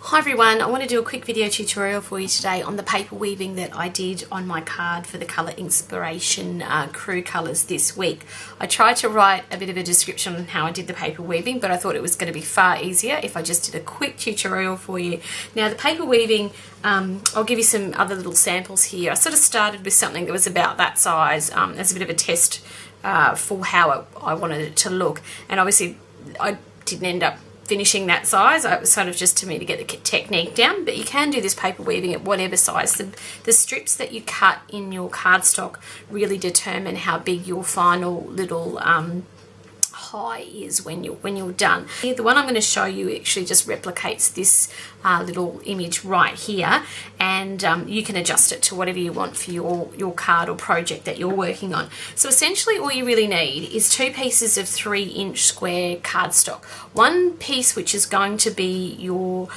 Hi everyone, I want to do a quick video tutorial for you today on the paper weaving that I did on my card for the Colour Inspiration crew colours this week. I tried to write a bit of a description on how I did the paper weaving, but I thought it was going to be far easier if I just did a quick tutorial for you. Now the paper weaving, I'll give you some other little samples here. I sort of started with something that was about that size as a bit of a test for how I wanted it to look, and obviously I didn't end up finishing that size. It was sort of just to me to get the technique down, but you can do this paper weaving at whatever size. The strips that you cut in your cardstock really determine how big your final little high is when you're done. The one I'm going to show you actually just replicates this little image right here, and you can adjust it to whatever you want for your card or project that you're working on. So essentially all you really need is 2 pieces of 3-inch square cardstock. One piece which is going to be your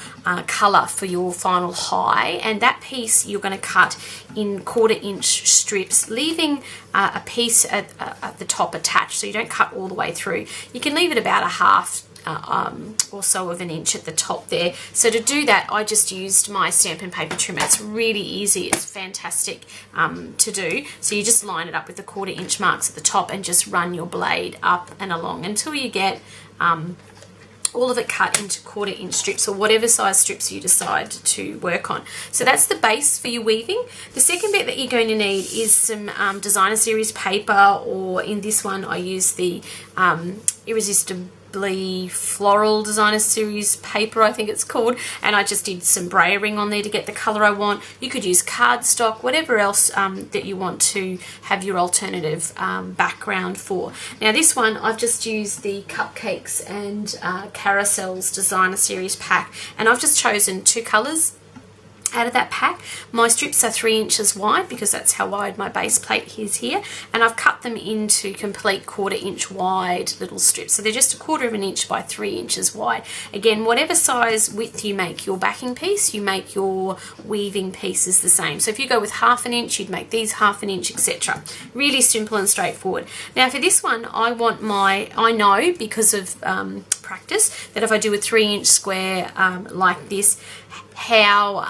colour for your final high, and that piece you're going to cut in 1/4-inch strips, leaving a piece at the top attached, so you don't cut all the way through. You can leave it about a half or so of an inch at the top there. So to do that, I just used my Stampin' Paper trimmer. It's really easy, it's fantastic to do. So you just line it up with the 1/4-inch marks at the top and just run your blade up and along until you get all of it cut into 1/4-inch strips, or whatever size strips you decide to work on. So that's the base for your weaving. The second bit that you're going to need is some designer series paper, or in this one I use the Irresistibly Floral Designer Series paper, I think it's called, and I just did some brayering on there to get the colour I want. You could use cardstock, whatever else that you want to have your alternative background for. Now this one, I've just used the Cupcakes and Carousels Designer Series pack, and I've just chosen 2 colours out of that pack. My strips are 3 inches wide because that's how wide my base plate is here, and I've cut them into complete 1/4-inch wide little strips. So they're just 1/4 inch by 3 inches wide. Again, whatever size width you make your backing piece, you make your weaving pieces the same. So if you go with 1/2 inch, you'd make these 1/2 inch, etc. Really simple and straightforward. Now for this one, I know because of practice that if I do a 3-inch square like this, how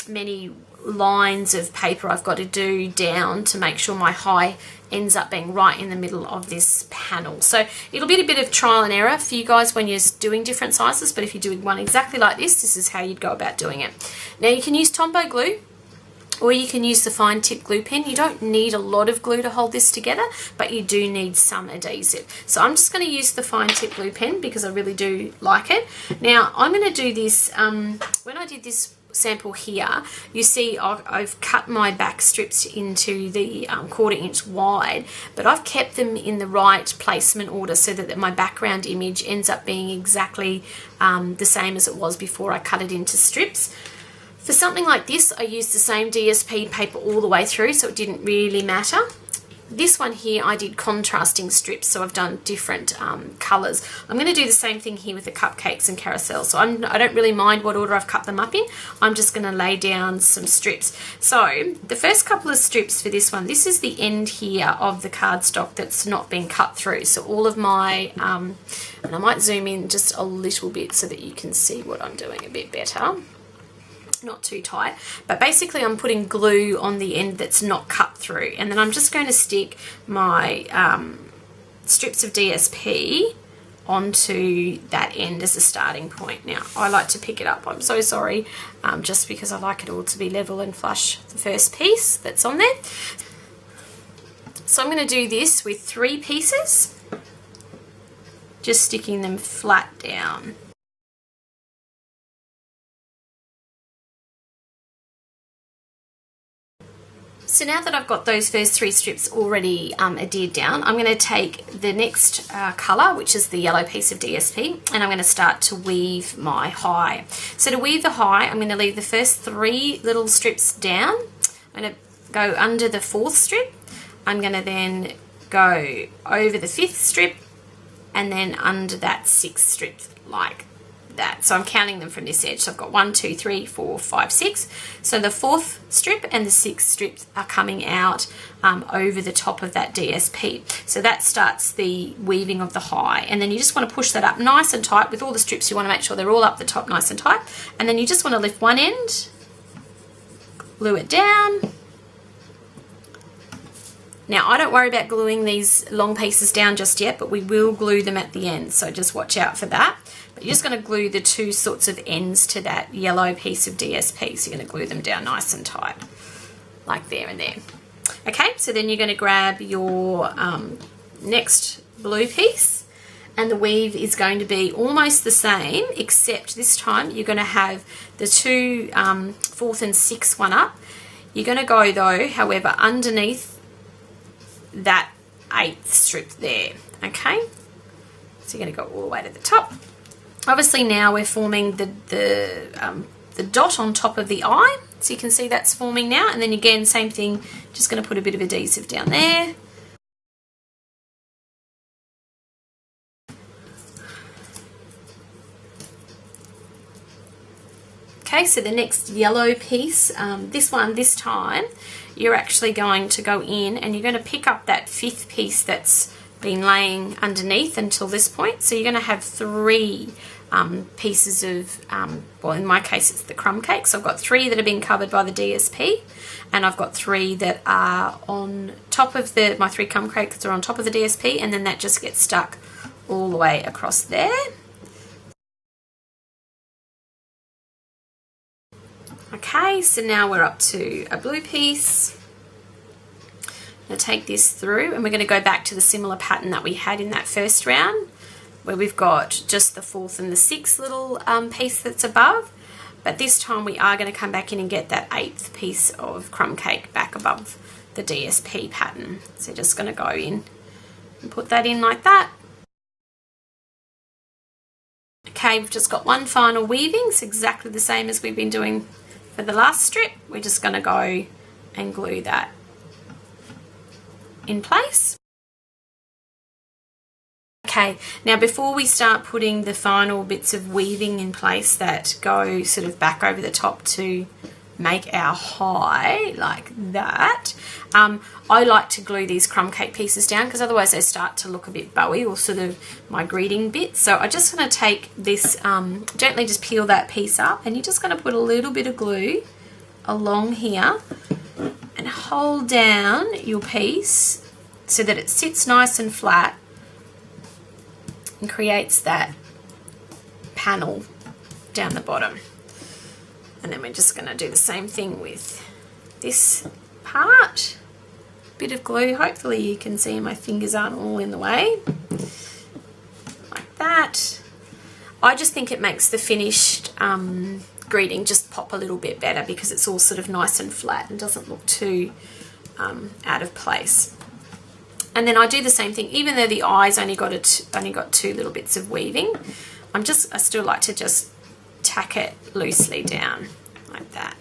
many lines of paper I've got to do down to make sure my high ends up being right in the middle of this panel. So it'll be a bit of trial and error for you guys when you're doing different sizes, but if you're doing one exactly like this is how you'd go about doing it. Now you can use Tombow glue, or you can use the fine tip glue pen. You don't need a lot of glue to hold this together, but you do need some adhesive. So I'm just going to use the fine tip glue pen because I really do like it. Now I'm going to do this, when I did this sample here, you see I've cut my back strips into the 1/4-inch wide, but I've kept them in the right placement order so that my background image ends up being exactly the same as it was before I cut it into strips. For something like this, I used the same DSP paper all the way through, so it didn't really matter. This one here, I did contrasting strips, so I've done different colours. I'm going to do the same thing here with the Cupcakes and Carousels, so I don't really mind what order I've cut them up in. I'm just going to lay down some strips. So the first couple of strips for this one, this is the end here of the cardstock that's not been cut through. So all of my, and I might zoom in just a little bit so that you can see what I'm doing a bit better. Not too tight, but basically I'm putting glue on the end that's not cut through, and then I'm just going to stick my strips of DSP onto that end as a starting point. Now I like to pick it up, I'm so sorry, just because I like it all to be level and flush, the first piece that's on there. So I'm going to do this with 3 pieces, just sticking them flat down. So now that I've got those first 3 strips already adhered down, I'm going to take the next colour, which is the yellow piece of DSP, and I'm going to start to weave my high. So to weave the high, I'm going to leave the first 3 little strips down. I'm going to go under the 4th strip. I'm going to then go over the 5th strip, and then under that 6th strip like that. So I'm counting them from this edge. So I've got 1, 2, 3, 4, 5, 6. So the 4th strip and the 6th strips are coming out over the top of that DSP. So that starts the weaving of the high, and then you just want to push that up nice and tight. With all the strips, you want to make sure they're all up the top nice and tight, and then you just want to lift one end, glue it down. Now, I don't worry about gluing these long pieces down just yet, but we will glue them at the end, so just watch out for that. But you're just going to glue the 2 sorts of ends to that yellow piece of DSP, so you're going to glue them down nice and tight, like there and there. Okay, so then you're going to grab your next blue piece, and the weave is going to be almost the same, except this time you're going to have the 2 4th and 6th one up. You're going to go, though, however, underneath that 8th strip there. Okay, so you're going to go all the way to the top. Obviously now we're forming the dot on top of the eye, so you can see that's forming now, and then again same thing, just going to put a bit of adhesive down there. Okay, so the next yellow piece, this time you're actually going to go in and you're going to pick up that 5th piece that's been laying underneath until this point. So you're going to have 3 pieces of, well, in my case it's the crumb cake. So I've got 3 that have been covered by the DSP, and I've got 3 that are on top of my 3 crumb cakes are on top of the DSP, and then that just gets stuck all the way across there. Okay, so now we're up to a blue piece. I'm going to take this through, and we're going to go back to the similar pattern that we had in that first round, where we've got just the 4th and the 6th little piece that's above, but this time we are going to come back in and get that 8th piece of crumb cake back above the DSP pattern. So just going to go in and put that in like that. Okay, we've just got one final weaving. It's exactly the same as we've been doing for the last strip. We're just going to go and glue that in place. Okay, now before we start putting the final bits of weaving in place that go sort of back over the top to make our high like that, I like to glue these crumb cake pieces down because otherwise they start to look a bit bowy, or sort of my greeting bit. So I just want to take this, gently just peel that piece up, and you're just going to put a little bit of glue along here and hold down your piece so that it sits nice and flat and creates that panel down the bottom. And then we're just going to do the same thing with this part. Bit of glue, hopefully you can see my fingers aren't all in the way. Like that. I just think it makes the finished greeting just pop a little bit better because it's all sort of nice and flat and doesn't look too out of place. And then I do the same thing, even though the eyes only got 2 little bits of weaving. I still like to just tack it loosely down like that.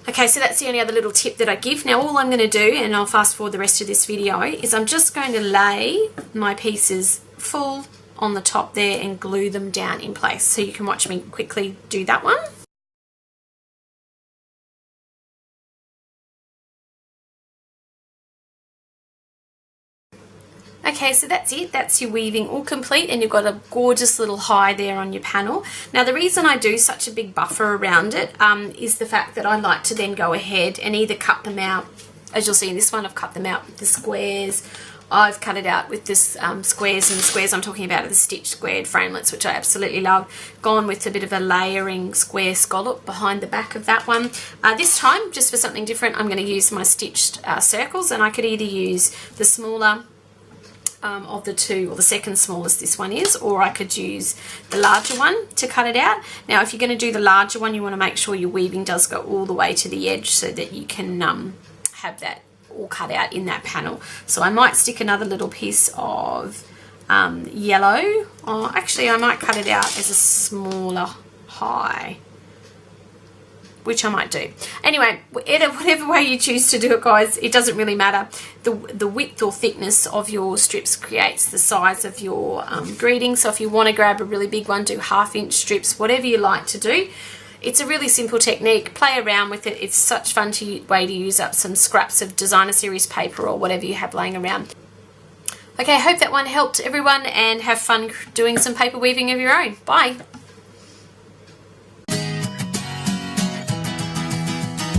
Okay, so that's the only other little tip that I give. Now all I'm going to do, and I'll fast forward the rest of this video, is I'm just going to lay my pieces full on the top there and glue them down in place. So you can watch me quickly do that one. Okay, so that's it. That's your weaving all complete, and you've got a gorgeous little high there on your panel. Now the reason I do such a big buffer around it is the fact that I like to then go ahead and either cut them out, as you'll see in this one, I've cut them out with the squares. I've cut it out with this squares, and the squares I'm talking about are the stitched squared framelits, which I absolutely love. Gone with a bit of a layering square scallop behind the back of that one. This time, just for something different, I'm going to use my stitched circles, and I could either use the smaller of the 2, or the second smallest this one is, or I could use the larger one to cut it out. Now if you're going to do the larger one, you want to make sure your weaving does go all the way to the edge so that you can have that all cut out in that panel. So I might stick another little piece of yellow, or actually I might cut it out as a smaller high which I might do. Anyway, whatever way you choose to do it, guys, it doesn't really matter. The width or thickness of your strips creates the size of your greeting. So if you want to grab a really big one, do 1/2 inch strips, whatever you like to do. It's a really simple technique. Play around with it. It's such fun way to use up some scraps of designer series paper or whatever you have laying around. Okay, I hope that one helped everyone, and have fun doing some paper weaving of your own. Bye.